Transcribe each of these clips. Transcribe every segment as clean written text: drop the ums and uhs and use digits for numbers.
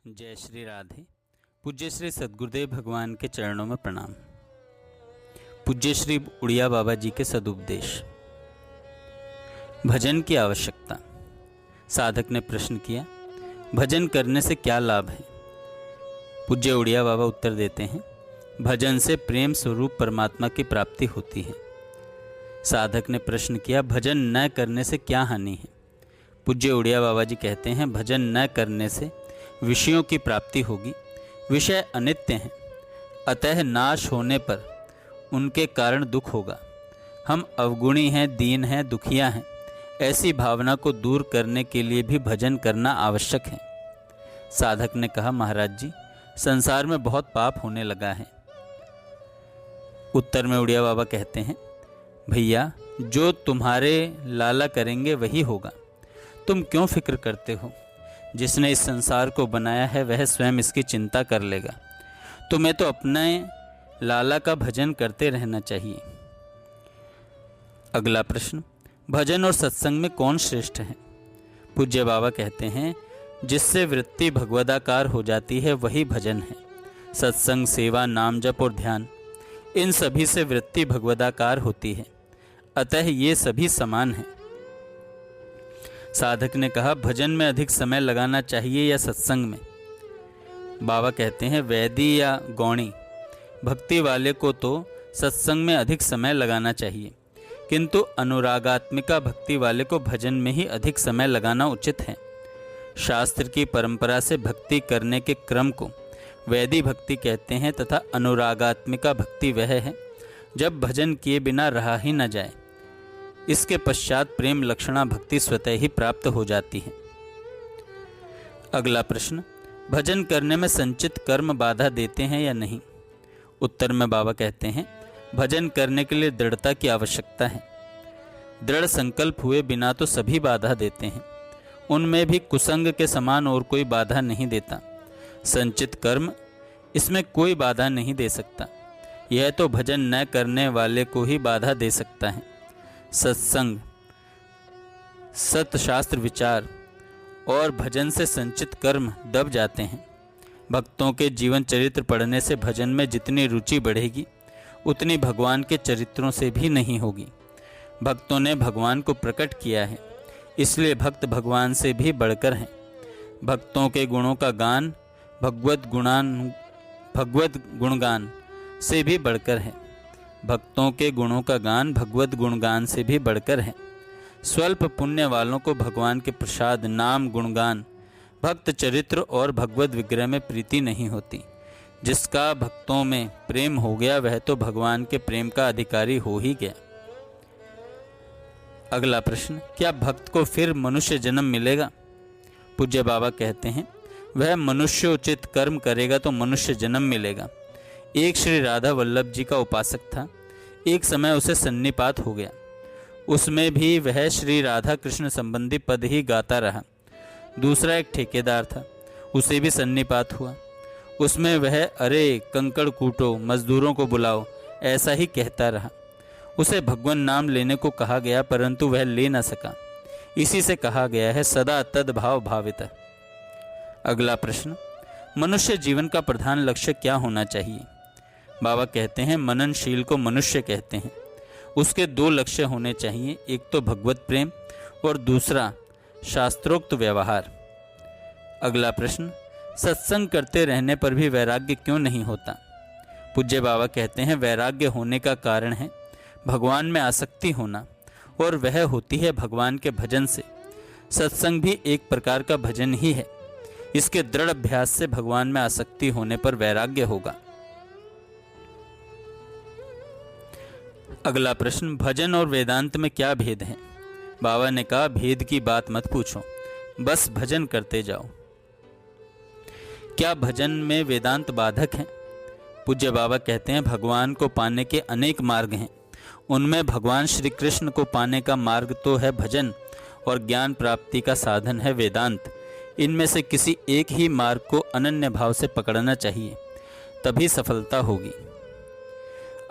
जय श्री राधे। पूज्य श्री सद्गुरुदेव भगवान के चरणों में प्रणाम। पूज्य श्री उड़िया बाबा जी के सदुपदेश। भजन की आवश्यकता। साधक ने प्रश्न किया, भजन करने से क्या लाभ है? पूज्य उड़िया बाबा उत्तर देते हैं, भजन से प्रेम स्वरूप परमात्मा की प्राप्ति होती है। साधक ने प्रश्न किया, भजन न करने से क्या हानि है? पूज्य उड़िया बाबा जी कहते हैं, भजन न करने से विषयों की प्राप्ति होगी। विषय अनित्य हैं, अतः नाश होने पर उनके कारण दुख होगा। हम अवगुणी हैं, दीन हैं, दुखिया हैं, ऐसी भावना को दूर करने के लिए भी भजन करना आवश्यक है। साधक ने कहा, महाराज जी, संसार में बहुत पाप होने लगा है। उत्तर में उड़िया बाबा कहते हैं, भैया, जो तुम्हारे लाला करेंगे वही होगा। तुम क्यों फिक्र करते हो? जिसने इस संसार को बनाया है वह स्वयं इसकी चिंता कर लेगा। तुम्हें तो अपने लाला का भजन करते रहना चाहिए। अगला प्रश्न, भजन और सत्संग में कौन श्रेष्ठ है? पूज्य बाबा कहते हैं, जिससे वृत्ति भगवदाकार हो जाती है वही भजन है। सत्संग, सेवा, नाम जप और ध्यान, इन सभी से वृत्ति भगवदाकार होती है, अतः ये सभी समान हैं। साधक ने कहा, भजन में अधिक समय लगाना चाहिए या सत्संग में? बाबा कहते हैं, वैदी या गौणी भक्ति वाले को तो सत्संग में अधिक समय लगाना चाहिए, किंतु अनुरागात्मिका भक्ति वाले को भजन में ही अधिक समय लगाना उचित है। शास्त्र की परंपरा से भक्ति करने के क्रम को वैदी भक्ति कहते हैं तथा अनुरागात्मिका भक्ति वह है जब भजन किए बिना रहा ही न जाए। इसके पश्चात प्रेम लक्षणा भक्ति स्वतः ही प्राप्त हो जाती है। अगला प्रश्न, भजन करने में संचित कर्म बाधा देते हैं या नहीं? उत्तर में बाबा कहते हैं, भजन करने के लिए दृढ़ता की आवश्यकता है। दृढ़ संकल्प हुए बिना तो सभी बाधा देते हैं, उनमें भी कुसंग के समान और कोई बाधा नहीं देता। संचित कर्म, इसमें कोई बाधा नहीं दे सकता। यह तो भजन न करने वाले को ही बाधा दे सकता है। सत्संग, सतशास्त्र विचार और भजन से संचित कर्म दब जाते हैं। भक्तों के जीवन चरित्र पढ़ने से भजन में जितनी रुचि बढ़ेगी उतनी भगवान के चरित्रों से भी नहीं होगी। भक्तों ने भगवान को प्रकट किया है, इसलिए भक्त भगवान से भी बढ़कर हैं। भक्तों के गुणों का गान भगवत गुणगान से भी बढ़कर है। भक्तों के गुणों का गान भगवत गुणगान से भी बढ़कर है। स्वल्प पुण्य वालों को भगवान के प्रसाद, नाम, गुणगान, भक्त चरित्र और भगवत विग्रह में प्रीति नहीं होती। जिसका भक्तों में प्रेम हो गया वह तो भगवान के प्रेम का अधिकारी हो ही गया। अगला प्रश्न, क्या भक्त को फिर मनुष्य जन्म मिलेगा? पूज्य बाबा कहते हैं, वह मनुष्योचित कर्म करेगा तो मनुष्य जन्म मिलेगा। एक श्री राधा वल्लभ जी का उपासक था। एक समय उसे सन्निपात हो गया। उसमें भी वह श्री राधा कृष्ण संबंधी पद ही गाता रहा। दूसरा एक ठेकेदार था, उसे भी सन्निपात हुआ। उसमें वह अरे कंकड़ कूटो, मजदूरों को बुलाओ, ऐसा ही कहता रहा। उसे भगवान नाम लेने को कहा गया, परंतु वह ले न सका। इसी से कहा गया है, सदा तद्भाव भावित। अगला प्रश्न, मनुष्य जीवन का प्रधान लक्ष्य क्या होना चाहिए? बाबा कहते हैं, मननशील को मनुष्य कहते हैं। उसके दो लक्ष्य होने चाहिए, एक तो भगवत प्रेम और दूसरा शास्त्रोक्त व्यवहार। अगला प्रश्न, सत्संग करते रहने पर भी वैराग्य क्यों नहीं होता? पूज्य बाबा कहते हैं, वैराग्य होने का कारण है भगवान में आसक्ति होना, और वह होती है भगवान के भजन से। सत्संग भी एक प्रकार का भजन ही है। इसके दृढ़ अभ्यास से भगवान में आसक्ति होने पर वैराग्य होगा। अगला प्रश्न, भजन और वेदांत में क्या भेद है? बाबा ने कहा, भेद की बात मत पूछो, बस भजन करते जाओ। क्या भजन में वेदांत बाधक है? पूज्य बाबा कहते हैं, भगवान को पाने के अनेक मार्ग हैं। उनमें भगवान श्री कृष्ण को पाने का मार्ग तो है भजन, और ज्ञान प्राप्ति का साधन है वेदांत। इनमें से किसी एक ही मार्ग को अनन्य भाव से पकड़ना चाहिए, तभी सफलता होगी।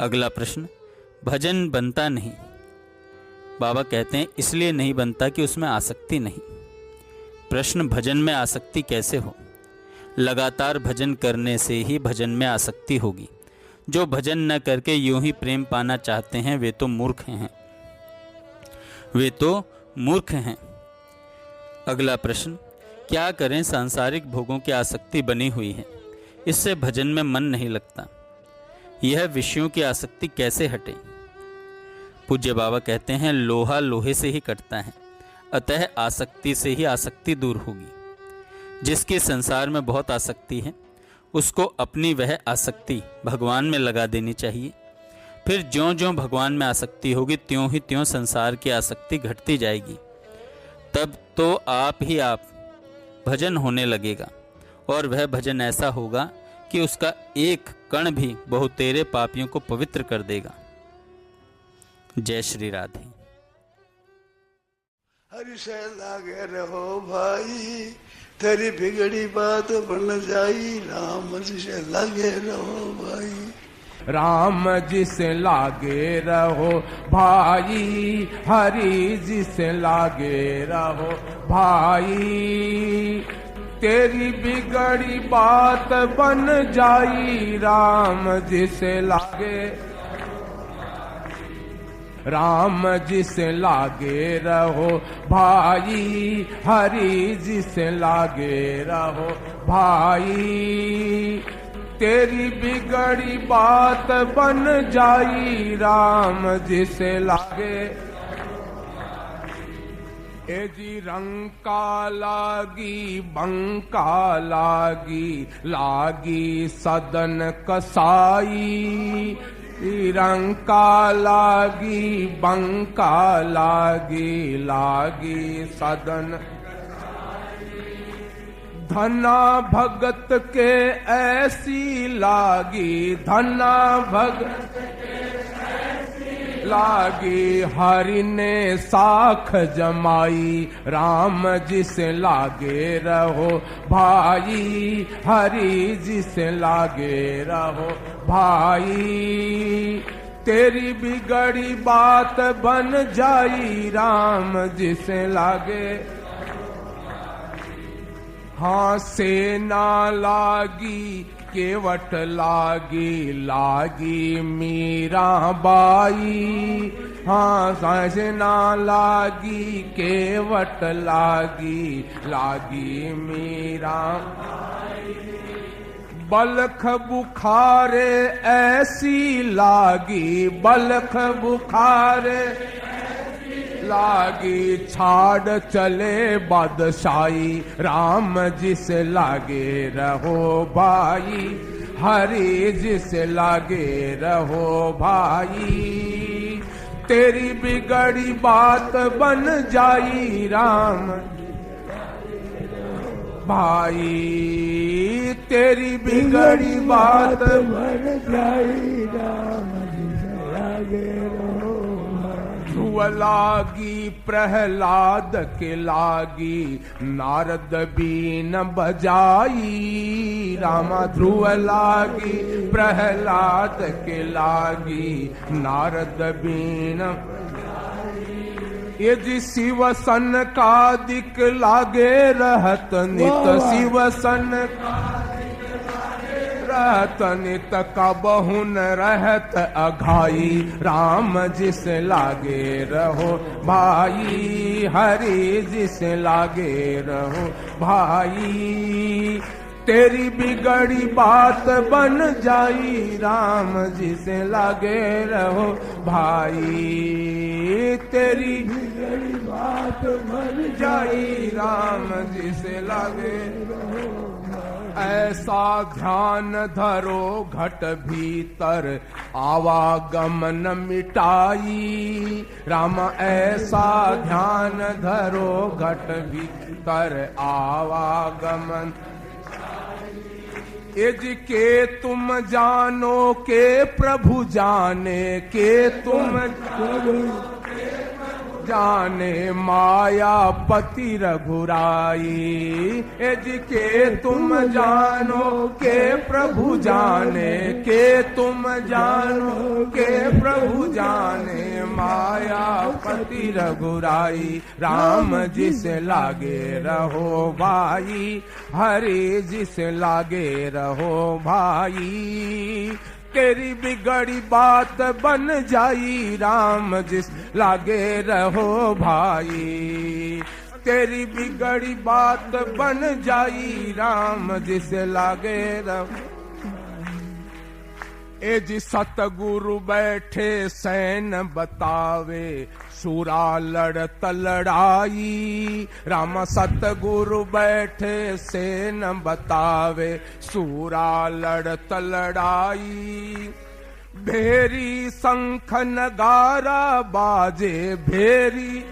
अगला प्रश्न, भजन बनता नहीं। बाबा कहते हैं, इसलिए नहीं बनता कि उसमें आसक्ति नहीं। प्रश्न, भजन में आसक्ति कैसे हो? लगातार भजन करने से ही भजन में आसक्ति होगी। जो भजन न करके यूं ही प्रेम पाना चाहते हैं वे तो मूर्ख हैं। अगला प्रश्न, क्या करें? सांसारिक भोगों की आसक्ति बनी हुई है, इससे भजन में मन नहीं लगता। यह विषयों की आसक्ति कैसे हटे? पूज्य बाबा कहते हैं, लोहा लोहे से ही कटता है, अतः आसक्ति से ही आसक्ति दूर होगी। जिसकी संसार में बहुत आसक्ति है उसको अपनी वह आसक्ति भगवान में लगा देनी चाहिए। फिर ज्यों ज्यों भगवान में आसक्ति होगी त्यों ही त्यों संसार की आसक्ति घटती जाएगी। तब तो आप ही आप भजन होने लगेगा, और वह भजन ऐसा होगा कि उसका एक कण भी बहुतेरे पापियों को पवित्र कर देगा। जय श्री राधे। हरि से लागे रहो भाई, तेरी बिगड़ी बात बन जाई। राम जी से लागे रहो भाई, राम जी से लागे रहो भाई, हरि जी से लागे रहो भाई। तेरी बिगड़ी बात बन जाई, राम जी से लागे, राम जी से लागे रहो भाई, हरि जी से लागे रहो भाई। तेरी बिगड़ी बात बन जाई, राम जी से लागे। ए जी रंका लागी बंका लागी, लागी सदन कसाई। रंका लागी बंका लागी, लागी सदन। धना भगत के ऐसी लागी, धना भगत लागी। हरि ने साख जमाई, राम जी से लागे रहो भाई, हरि जी से लागे रहो भाई। तेरी बिगड़ी बात बन जाई, राम जी से लागे। हाँ सेना लागी केवट लागी, लागी मीरा बाई। हाँ सेना लागी केवट लागी, लागी मीरा बाई। बलख बुखारे ऐसी लागी, बलख बुखारे लागी। छाड़ चले बादशाही, राम जी से लागे रहो भाई, हरि जी से लागे रहो भाई। तेरी बिगड़ी बात बन जाई, राम भाई। तेरी बिगड़ी बात बन जाई, राम जी से लागे रहो। ध्रुव लागी प्रहलाद के लागी, नारद बीन बजाई। रामा ध्रुव लागी प्रहलाद के लागी, नारद बीन। ये जी शिव सन का दिक लागे रहत नित, शिव सन का रहत नित। कबहुन रहत अघाई, राम जी से लागे रहो भाई, हरि जी से लागे रहो भाई। तेरी बिगड़ी बात बन जाई, राम जी से लागे रहो भाई। तेरी बिगड़ी बात बन जाई, राम जी से लागे रहो। ऐसा ध्यान धरो घट भीतर, आवागमन मिटाई। राम ऐसा ध्यान धरो घट भीतर, आवागमन। एज के तुम जानो के प्रभु जाने, के तुम जाने माया पति रघुराई। एज के तुम जानो के प्रभु जाने, के तुम जानो के प्रभु जाने, माया पति रघुराई। राम जिसे लागे रहो भाई, हरि जिसे लागे रहो भाई। तेरी बिगड़ी बात बन जाई, राम जिस लागे रहो भाई। तेरी बिगड़ी बात बन जाई, राम जिस लागे रहो। ए जी सतगुरु बैठे सैन बतावे, सूरा लड़त लड़ाई। राम सतगुरु बैठे सैन बतावे, सूरा लड़त लड़ाई। भेरी शंख नगारा बाजे, भेरी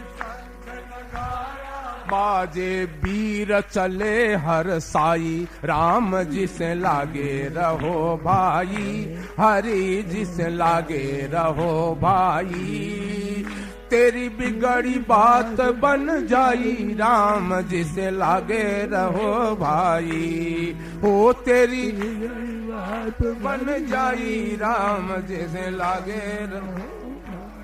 बाजे वीर चले हर साई। राम जिसे लागे रहो भाई, हरि जिसे लागे रहो भाई। तेरी बिगड़ी बात बन जाई, राम जिसे लागे रहो भाई। हो तेरी बात बन जाई, राम जिसे लागे रहो।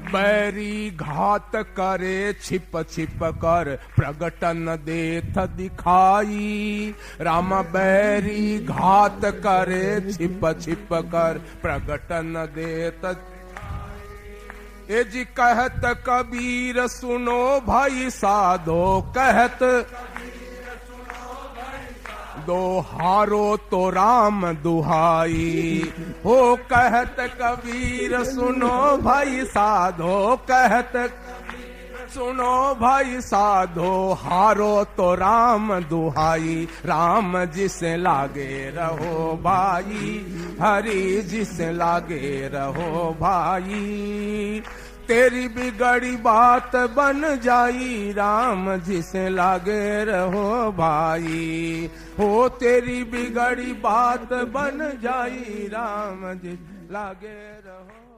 बैरी घात करे छिप छिप कर, प्रगटन देथ दिखाई। राम बैरी घात करे छिप छिप कर, प्रगटन देथ। ए जी कहत कबीर सुनो भाई साधो, कहत दो हारो तो राम दुहाई। हो कहत कबीर सुनो भाई साधो, कहत सुनो भाई साधो, हारो तो राम दुहाई। राम जिसे लागे रहो भाई, हरि जिसे लागे रहो भाई। तेरी बिगड़ी बात बन जाई, राम जिसे लागे रहो भाई। हो तेरी बिगड़ी बात बन जाई, राम जिसे लागे रहो।